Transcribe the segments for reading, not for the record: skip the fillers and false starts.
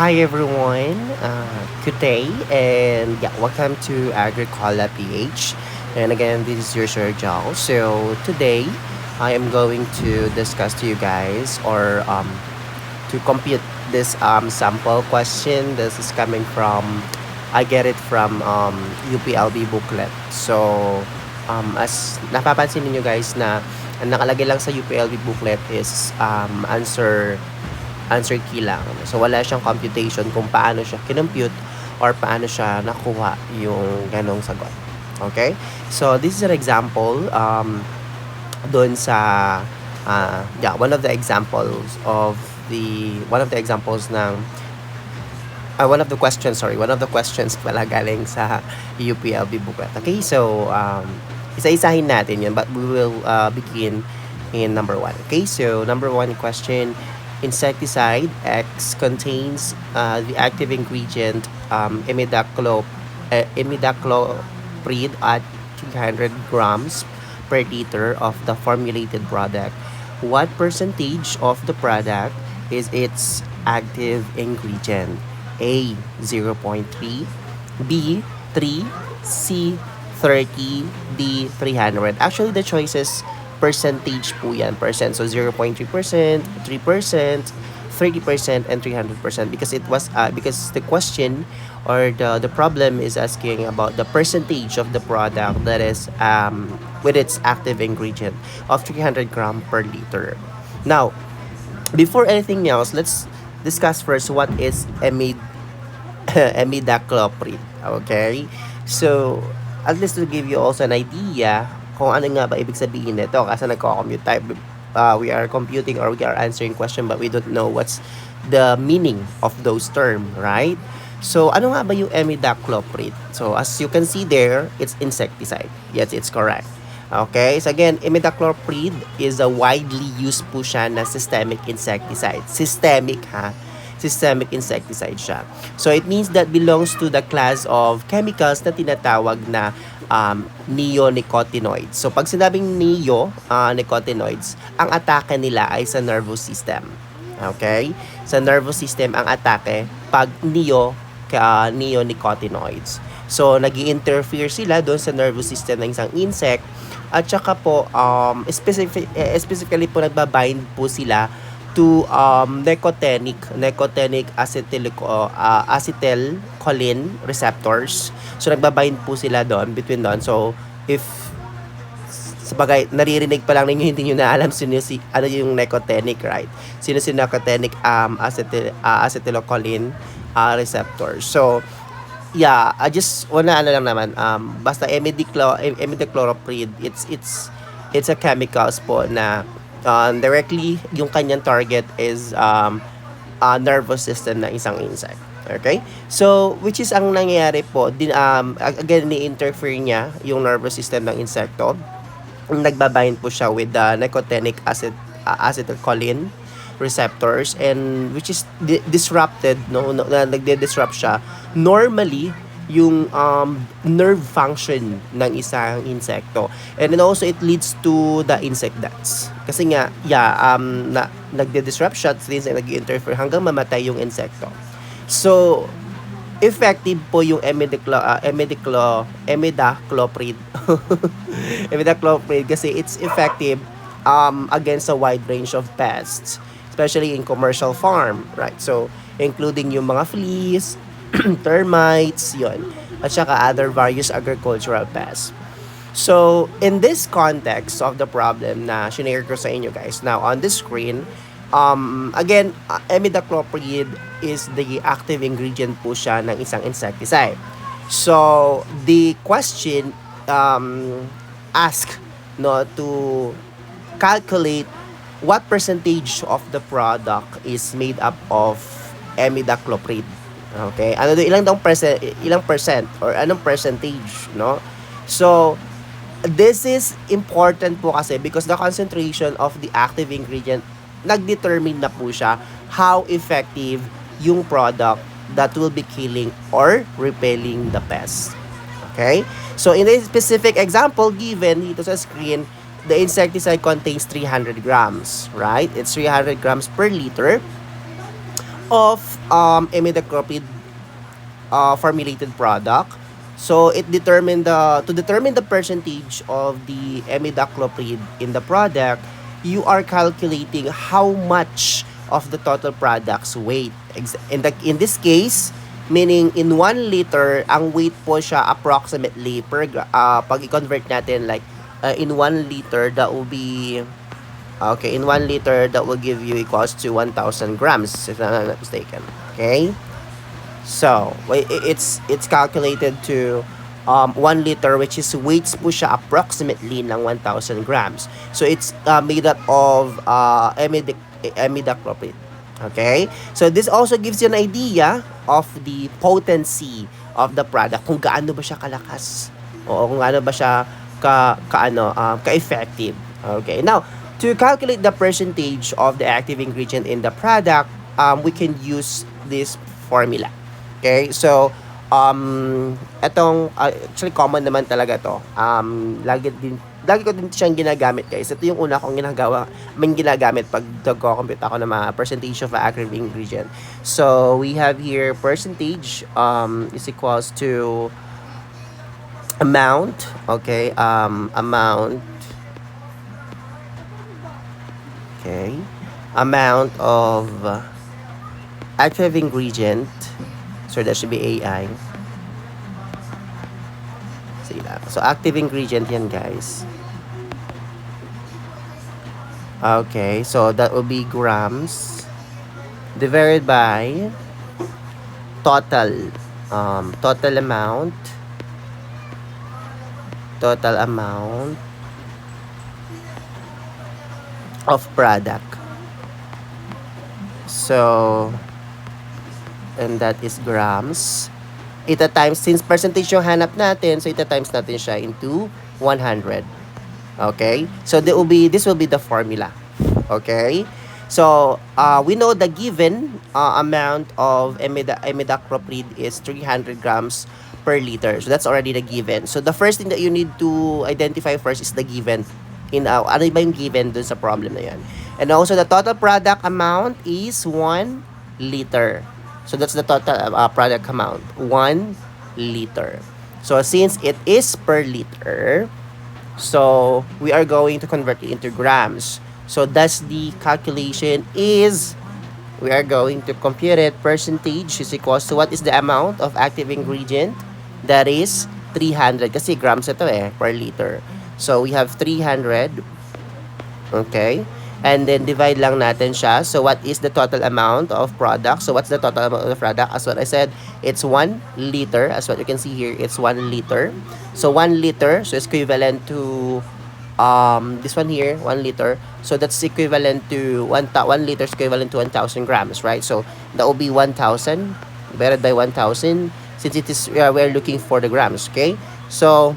Hi everyone, good day, and yeah, welcome to Agricola PH. And again, this is your Sir Joe. So today, I am going to discuss to you guys or to compute this sample question. This is coming from, I get it from UPLB booklet. So as napapansin niyo guys na ang nakalagay lang sa UPLB booklet is answer key lang. So, wala siyang computation kung paano siya kinompute or paano siya nakuha yung ganong sagot. Okay? So, this is an example doon sa one of the examples of one of the examples ng one of the questions pala galing sa UPLB booklet. Okay? So, isa-isahin natin yun, but we will begin in number 1. Okay? So, number 1 question, insecticide X contains the active ingredient imidacloprid at 300 grams per liter of the formulated product. What percentage of the product is its active ingredient? A. 0.3, B. 3, C. 30, D. 300. Actually, the choices percentage po yan, percent. So 0.3%, 3%, 30%, and 300% because the question or the problem is asking about the percentage of the product that is with its active ingredient of 300 gram per liter. Now, before anything else, let's discuss first what is imidacloprid. Okay? So, at least to give you also an idea kung ano nga ba ibig sabihin nito kasi nagko-commute type we are computing or we are answering question but we don't know what's the meaning of those term, right? So ano nga ba yung imidacloprid? So as you can see there, it's insecticide. Yes, it's correct. Okay, so again, imidacloprid is a widely used po siya na systemic insecticide. Systemic insecticide siya. So it means that belongs to the class of chemicals na tinatawag na neonicotinoids. So pag sinabing neonicotinoids, ang atake nila ay sa nervous system. Okay? Sa nervous system ang atake pag neonicotinoids. So nag-i-interfere sila doon sa nervous system ng isang insect at saka po specifically po nagbabind po sila to nicotinic acetylcholine receptors. So nagbabind po sila doon between doon. So if sabagay naririnig pa lang ninyo hindi niyo na alam ano yung nicotinic, right? Sino si nicotinic acetylcholine receptors. So yeah, I just wanna lang naman basta imidacloprid, it's a chemicals po na directly yung kanyang target is nervous system ng isang insect. Okay? So, which is ang nangyayari po, again, ni-interfere niya yung nervous system ng insekto. Nagbabind po siya with the nicotinic acetylcholine receptors and which is disrupted, nagde-disrupt siya. Normally, yung nerve function ng isang insekto. And then also, it leads to the insect deaths. Kasi nga, nagde-disrupt siya, nag-interfere hanggang mamatay yung insekto. So, effective po yung imidacloprid. Imidacloprid kasi it's effective against a wide range of pests, especially in commercial farm, right? So, including yung mga fleas, termites, yon, at saka other various agricultural pests. So, in this context of the problem na shinare ko sa inyo guys, now on the screen, again, imidacloprid is the active ingredient po siya ng isang insecticide. So, the question ask to calculate what percentage of the product is made up of imidacloprid. Okay? Ilang percent or anong percentage, no? So, this is important po kasi because the concentration of the active ingredient nagdetermine na po siya how effective yung product that will be killing or repelling the pest. Okay? So, in this specific example given dito sa screen, the insecticide contains 300 grams, right? It's 300 grams per liter of imidacloprid formulated product. So it determined the to determine the percentage of the imidacloprid in the product, you are calculating how much of the total product's weight. In this case, meaning in 1 liter, ang weight po siya approximately pag i-convert natin like in 1 liter that will be okay, in 1 liter that will give you equals to 1,000 grams if I'm not mistaken. Okay? So, it's calculated to 1 liter, which is weights po siya approximately ng 1,000 grams. So, it's made up of imidacloprid. Okay? So, this also gives you an idea of the potency of the product. Kung gaano ba siya kalakas. O kung gaano ba siya ka-effective. Okay? Now, to calculate the percentage of the active ingredient in the product, we can use this formula. Okay? So, actually common naman talaga to. Lagi ko din siyang ginagamit, guys. Ito yung una kong ginagamit pag nagko-compute ako ng mga percentage of active ingredient. So, we have here percentage is equals to amount. Okay? Amount. Okay? Amount of active ingredient. So, that should be AI. So, active ingredient yan, guys. Okay. So, that will be grams divided by total. Total amount of product. So, and that is grams. Ita times, since percentage yung hanap natin, so ita times natin siya into 100. Okay? So, this will be the formula. Okay? So, we know the given amount of imidacloprid is 300 grams per liter. So, that's already the given. So, the first thing that you need to identify first is the given. Ano ba yung given dun sa problem na yan? And also, the total product amount is 1 liter. So, that's the total product amount. 1 liter. So, since it is per liter, so, we are going to convert it into grams. So, thus the calculation is, we are going to compute it. Percentage is equals to what is the amount of active ingredient? That is 300. Kasi grams ito per liter. So, we have 300. Okay? And then, divide lang natin siya. So, what is the total amount of product? So, what's the total amount of the product? As what I said, it's 1 liter. As what you can see here, it's 1 liter. So, 1 liter, so it's equivalent to, this one here, 1 liter. So, that's equivalent to, 1 liter is equivalent to 1,000 grams, right? So, that will be 1,000 divided by 1,000 since it is, we're looking for the grams, okay? So,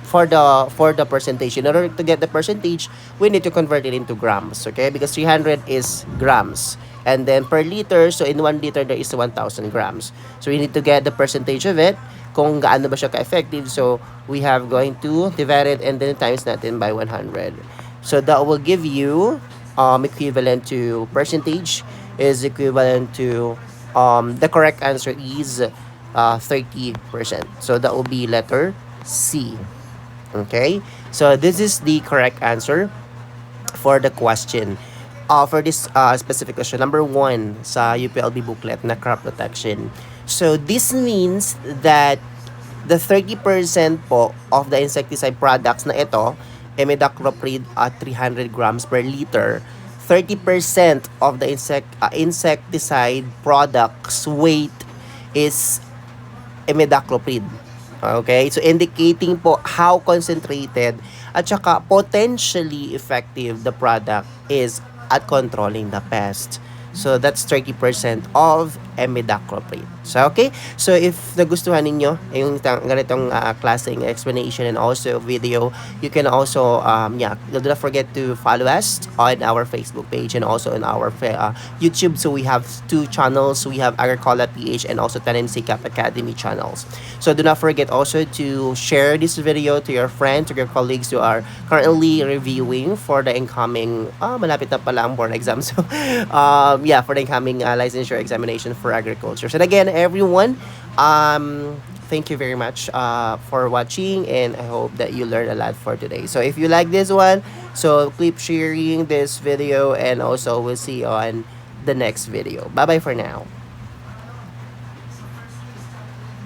for the percentage. In order to get the percentage, we need to convert it into grams, okay? Because 300 is grams. And then per liter, so in 1 liter, there is 1,000 grams. So we need to get the percentage of it, kung gaano ba siya ka-effective. So we have going to divide it and then times natin by 100. So that will give you equivalent to percentage is equivalent to the correct answer is 30%. So that will be letter C. Okay, so this is the correct answer for the question. For this specific question, number 1 sa Uplb booklet na crop protection. So this means that the 30% po of the insecticide products na ito, imidacloprid at 300 grams per liter, 30% of the insecticide products weight is imidacloprid. Okay? So, indicating po how concentrated at saka potentially effective the product is at controlling the pest. So, that's 30% of imidacloprid. So, okay? So, if nagustuhan ninyo yung ganitong klaseng explanation and also video, you can also, do not forget to follow us on our Facebook page and also on our YouTube. So, we have 2 channels. We have Agricola PH and also Tenancy Cap Academy channels. So, do not forget also to share this video to your friends, to your colleagues who are currently reviewing for the incoming, malapit na pala ang board exam. So, yeah, for the incoming licensure examination for agriculture. And again, everyone, thank you very much for watching, and I hope that you learned a lot for today. So if you like this one, so keep sharing this video, and also we'll see you on the next video. Bye bye for now.